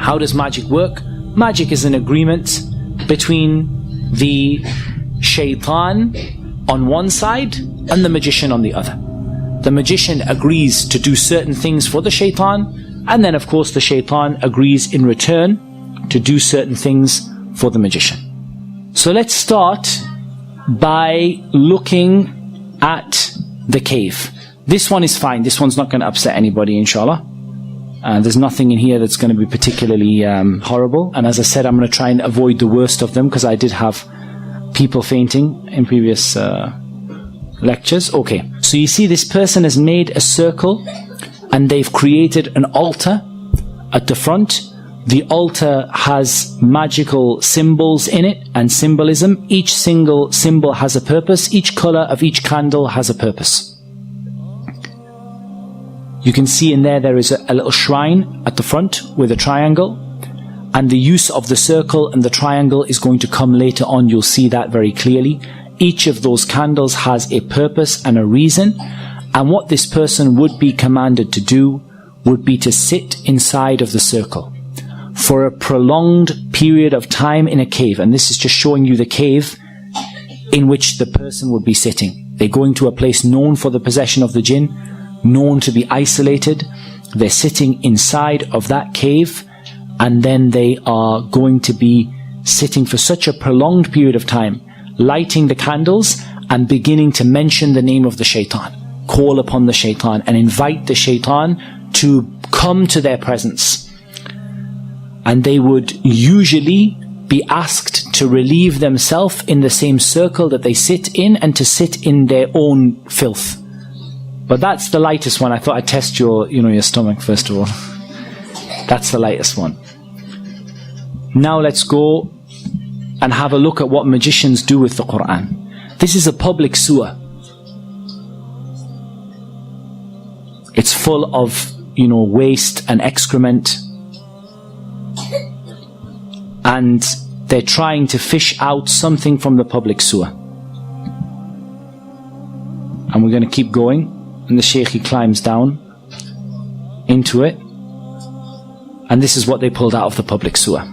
How does magic work? Magic is an agreement between the shaitan on one side and the magician on the other. The magician agrees to do certain things for the shaitan, and then of course the shaitan agrees in return to do certain things for the magician. So let's start by looking at the cave. This one is fine. This one's not going to upset anybody, inshallah. There's nothing in here that's going to be particularly horrible. And as I said, I'm going to try and avoid the worst of them, because I did have people fainting in previous lectures. Okay, so you see this person has made a circle and they've created an altar at the front. The altar has magical symbols in it and symbolism. Each single symbol has a purpose. Each color of each candle has a purpose. You can see in there is a little shrine at the front with a triangle, and the use of the circle and the triangle is going to come later on. You'll see that very clearly. Each of those candles has a purpose and a reason, and what this person would be commanded to do would be to sit inside of the circle for a prolonged period of time in a cave. And this is just showing you the cave in which the person would be sitting. They're going to a place known for the possession of the jinn, known to be isolated. They're sitting inside of that cave, and then they are going to be sitting for such a prolonged period of time, lighting the candles and beginning to mention the name of the shaitan, call upon the shaitan and invite the shaitan to come to their presence. And they would usually be asked to relieve themselves in the same circle that they sit in, and to sit in their own filth. But that's the lightest one. I thought I'd test your stomach first of all. That's the lightest one. Now let's go and have a look at what magicians do with the Quran. This is a public sewer. It's full of, waste and excrement. And they're trying to fish out something from the public sewer. And we're going to keep going. And the Shaykh, he climbs down into it. And this is what they pulled out of the public sewer.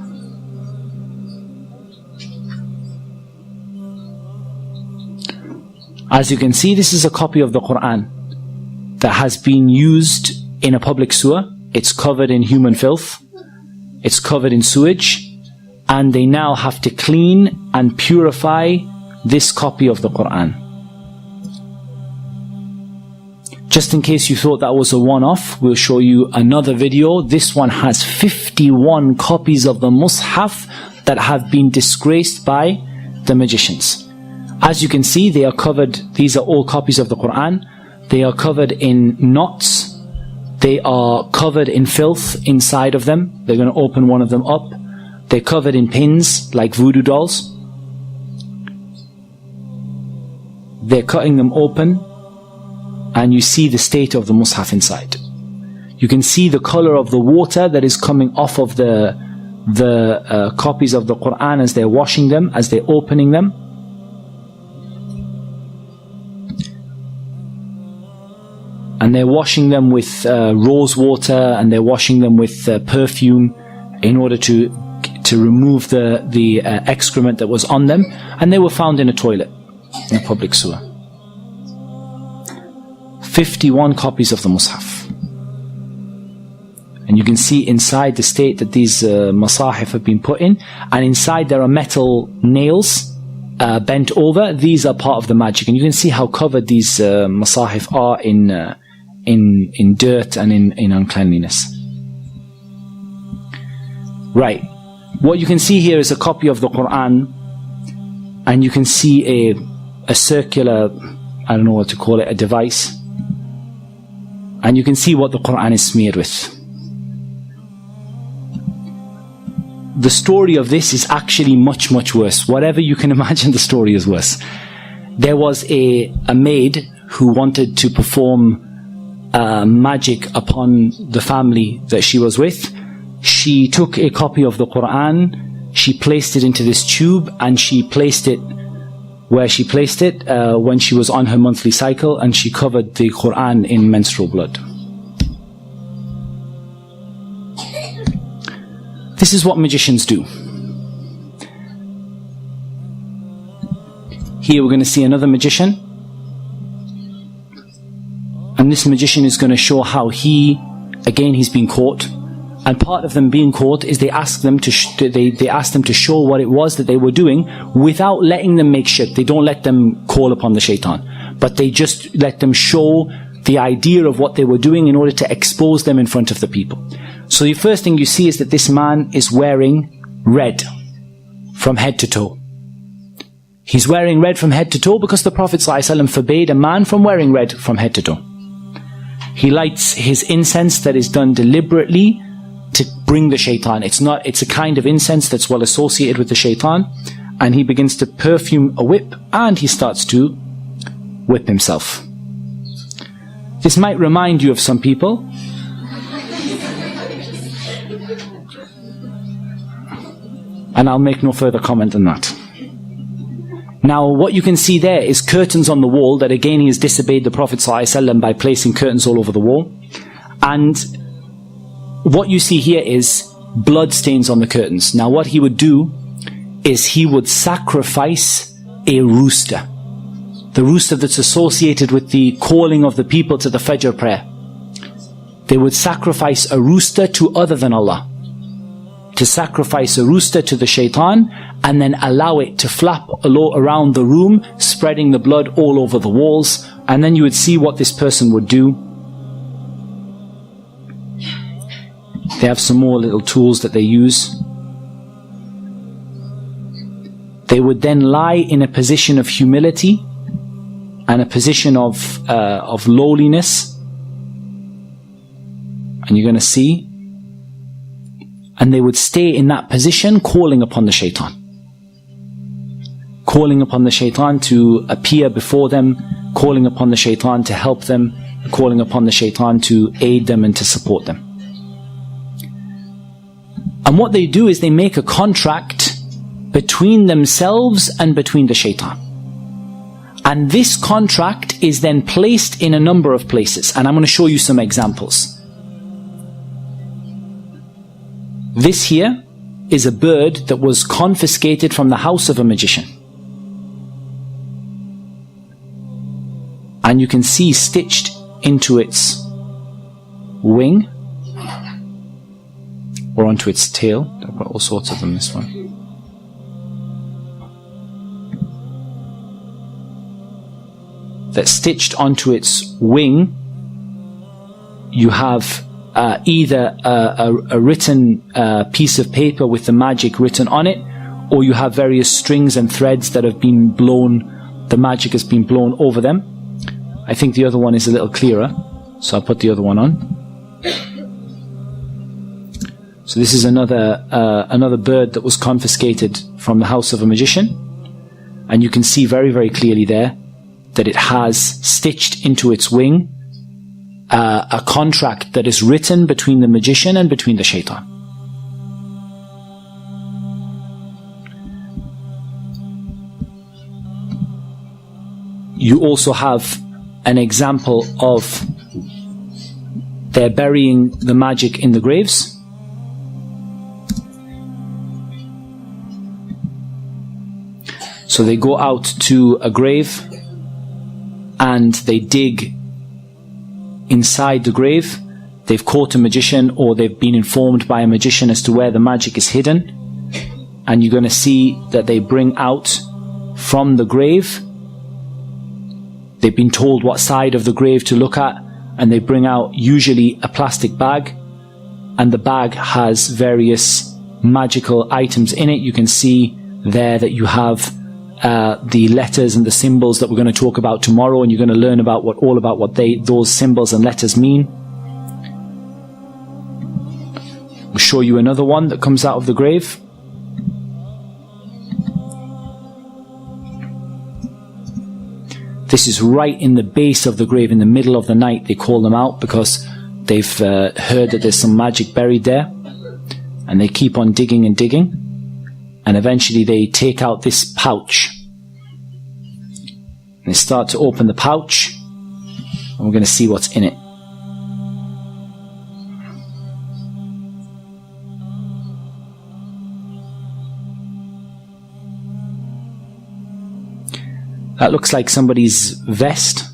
As you can see, this is a copy of the Quran that has been used in a public sewer. It's covered in human filth. It's covered in sewage. And they now have to clean and purify this copy of the Quran. Just in case you thought that was a one-off, we'll show you another video. This one has 51 copies of the Mus'haf that have been disgraced by the magicians. As you can see, they are covered, these are all copies of the Quran. They are covered in knots. They are covered in filth inside of them. They're going to open one of them up. They're covered in pins like voodoo dolls. They're cutting them open, and you see the state of the Mus'haf inside. You can see the color of the water that is coming off of the copies of the Quran as they're washing them, as they're opening them. And they're washing them with rose water, and they're washing them with perfume in order to remove the excrement that was on them. And they were found in a toilet, in a public sewer. 51 copies of the Mus'haf. And you can see inside the state that these masahif have been put in. And inside there are metal nails bent over. These are part of the magic. And you can see how covered these masahif are in dirt and in uncleanliness. Right. What you can see here is a copy of the Quran. And you can see a circular, I don't know what to call it, a device. And you can see what the Quran is smeared with. The story of this is actually much, much worse. Whatever you can imagine, the story is worse. There was a maid who wanted to perform magic upon the family that she was with. She took a copy of the Quran, she placed it into this tube, and she placed it where she placed it when she was on her monthly cycle, and she covered the Quran in menstrual blood. This is what magicians do. Here we're going to see another magician. And this magician is going to show how he's been caught. And part of them being caught is they ask them to they ask them to show what it was that they were doing without letting them make shirk. They don't let them call upon the shaitan, but they just let them show the idea of what they were doing in order to expose them in front of the people. So the first thing you see is that this man is wearing red from head to toe. He's wearing red from head to toe because the Prophet ﷺ forbade a man from wearing red from head to toe. He lights his incense that is done deliberately to bring the shaitan. It's a kind of incense that's well associated with the shaitan. And he begins to perfume a whip and he starts to whip himself. This might remind you of some people. And I'll make no further comment on that. Now, what you can see there is curtains on the wall that again he has disobeyed the Prophet ﷺ by placing curtains all over the wall. And what you see here is blood stains on the curtains. Now, what he would do is he would sacrifice a rooster. The rooster that's associated with the calling of the people to the Fajr prayer. They would sacrifice a rooster to other than Allah. To sacrifice a rooster to the shaitan and then allow it to flap around the room, spreading the blood all over the walls. And then you would see what this person would do. They have some more little tools that they use. They would then lie in a position of humility and a position of lowliness. And you're going to see. And they would stay in that position calling upon the shaitan. Calling upon the shaitan to appear before them, calling upon the shaitan to help them, calling upon the shaitan to aid them and to support them. And what they do is they make a contract between themselves and between the shaitan. And this contract is then placed in a number of places. And I'm going to show you some examples. This here is a bird that was confiscated from the house of a magician. And you can see stitched into its wing or onto its tail. I've got all sorts of them, this one. That's stitched onto its wing. You have either a written piece of paper with the magic written on it, or you have various strings and threads that have been blown, the magic has been blown over them. I think the other one is a little clearer, so I'll put the other one on. So this is another bird that was confiscated from the house of a magician, and you can see very, very clearly there that it has stitched into its wing a contract that is written between the magician and between the shaitan. You also have an example of they're burying the magic in the graves. So they go out to a grave and they dig inside the grave. They've caught a magician, or they've been informed by a magician as to where the magic is hidden. And you're going to see that they bring out from the grave. They've been told what side of the grave to look at, and they bring out usually a plastic bag, and the bag has various magical items in it. You can see there that you have the letters and the symbols that we're going to talk about tomorrow, and you're going to learn about what those symbols and letters mean. We'll show you another one that comes out of the grave. This is right in the base of the grave, in the middle of the night. They call them out because they've heard that there's some magic buried there, and they keep on digging and digging. And eventually they take out this pouch. And they start to open the pouch. And we're going to see what's in it. That looks like somebody's vest.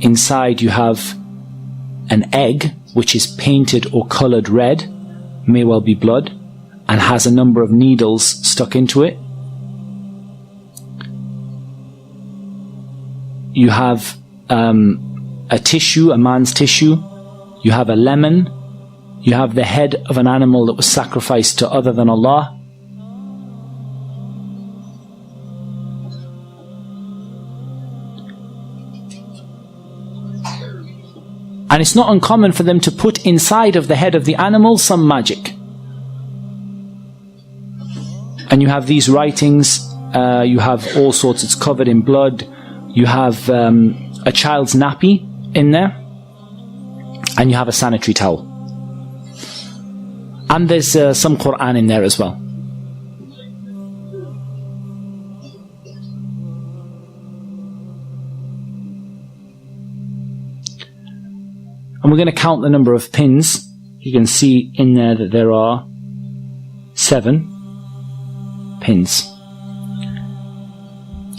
Inside you have an egg which is painted or coloured red, may well be blood, and has a number of needles stuck into it. You have a tissue, a man's tissue. You have a lemon. You have the head of an animal that was sacrificed to other than Allah. And it's not uncommon for them to put inside of the head of the animal some magic. And you have these writings, you have all sorts, it's covered in blood. You have a child's nappy in there. And you have a sanitary towel. And there's some Quran in there as well. And we're going to count the number of pins. You can see in there that there are 7 pins.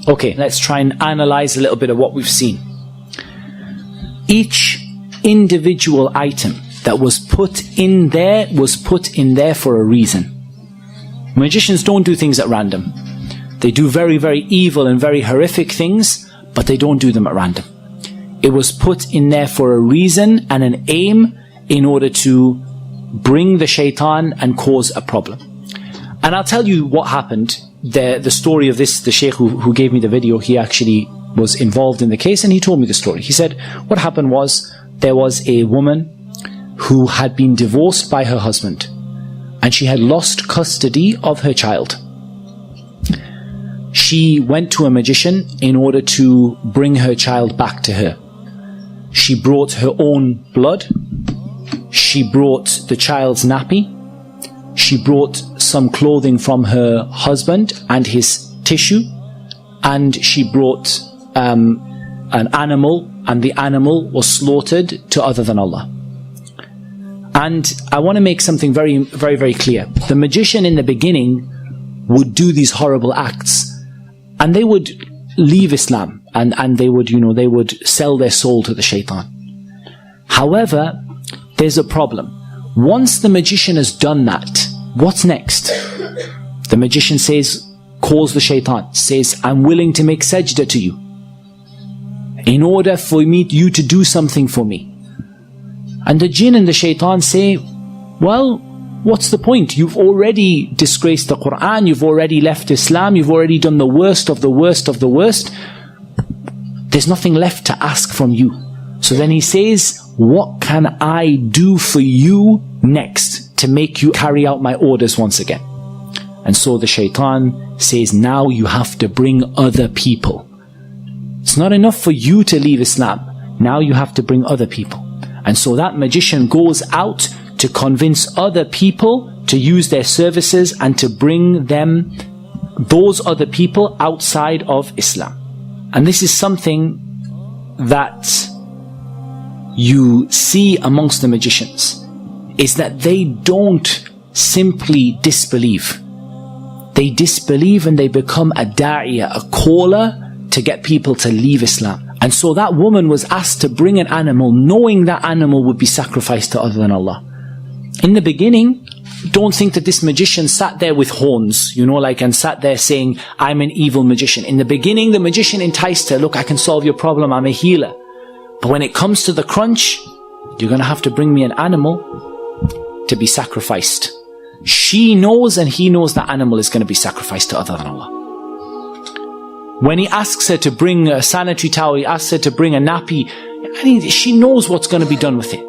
Okay, let's try and analyze a little bit of what we've seen. Each individual item that was put in there for a reason. Magicians don't do things at random. They do very, very evil and very horrific things, but they don't do them at random. It was put in there for a reason and an aim in order to bring the shaitan and cause a problem. And I'll tell you what happened. The story of this, the sheikh who gave me the video, he actually was involved in the case and he told me the story. He said what happened was there was a woman who had been divorced by her husband and she had lost custody of her child. She went to a magician in order to bring her child back to her. She brought her own blood. She brought the child's nappy. She brought some clothing from her husband and his tissue. And she brought an animal, and the animal was slaughtered to other than Allah. And I want to make something very, very, very clear. The magician in the beginning would do these horrible acts, and they would leave Islam, and they would, they would sell their soul to the shaitan. However, there's a problem. Once the magician has done that, what's next? The magician calls the shaitan, says, I'm willing to make sajda to you in order for you to do something for me. And the jinn and the shaitan say, well, what's the point? You've already disgraced the Quran, you've already left Islam, you've already done the worst of the worst of the worst. There's nothing left to ask from you. So then he says, what can I do for you next to make you carry out my orders once again? And so the shaitan says, now you have to bring other people. It's not enough for you to leave Islam. Now you have to bring other people. And so that magician goes out to convince other people to use their services and to bring them, those other people, outside of Islam. And this is something that you see amongst the magicians, is that they don't simply disbelieve. They disbelieve and they become a da'iyah, a caller to get people to leave Islam. And so that woman was asked to bring an animal, knowing that animal would be sacrificed to other than Allah. In the beginning, don't think that this magician sat there with horns, and sat there saying, I'm an evil magician. In the beginning, the magician enticed her, look, I can solve your problem, I'm a healer. But when it comes to the crunch, you're going to have to bring me an animal to be sacrificed. She knows and he knows that animal is going to be sacrificed to other than Allah. When he asks her to bring a sanitary towel, he asks her to bring a nappy, she knows what's going to be done with it.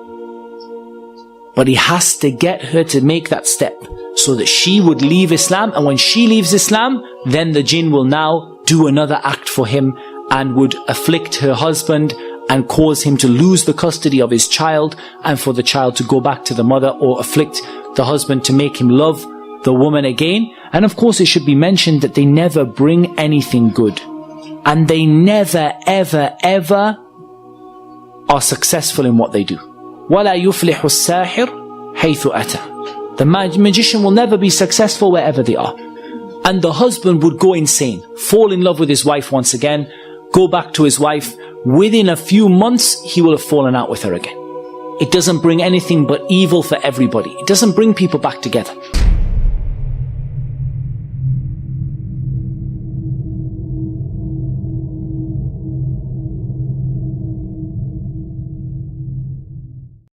But he has to get her to make that step so that she would leave Islam. And when she leaves Islam, then the jinn will now do another act for him and would afflict her husband and cause him to lose the custody of his child, and for the child to go back to the mother, or afflict the husband to make him love the woman again. And of course it should be mentioned that they never bring anything good. And they never, ever, ever are successful in what they do. وَلَا يُفْلِحُ السَّاحِرُ حَيْثُ أَتَى. The magician will never be successful wherever they are. And the husband would go insane, fall in love with his wife once again, go back to his wife. Within a few months, he will have fallen out with her again. It doesn't bring anything but evil for everybody. It doesn't bring people back together.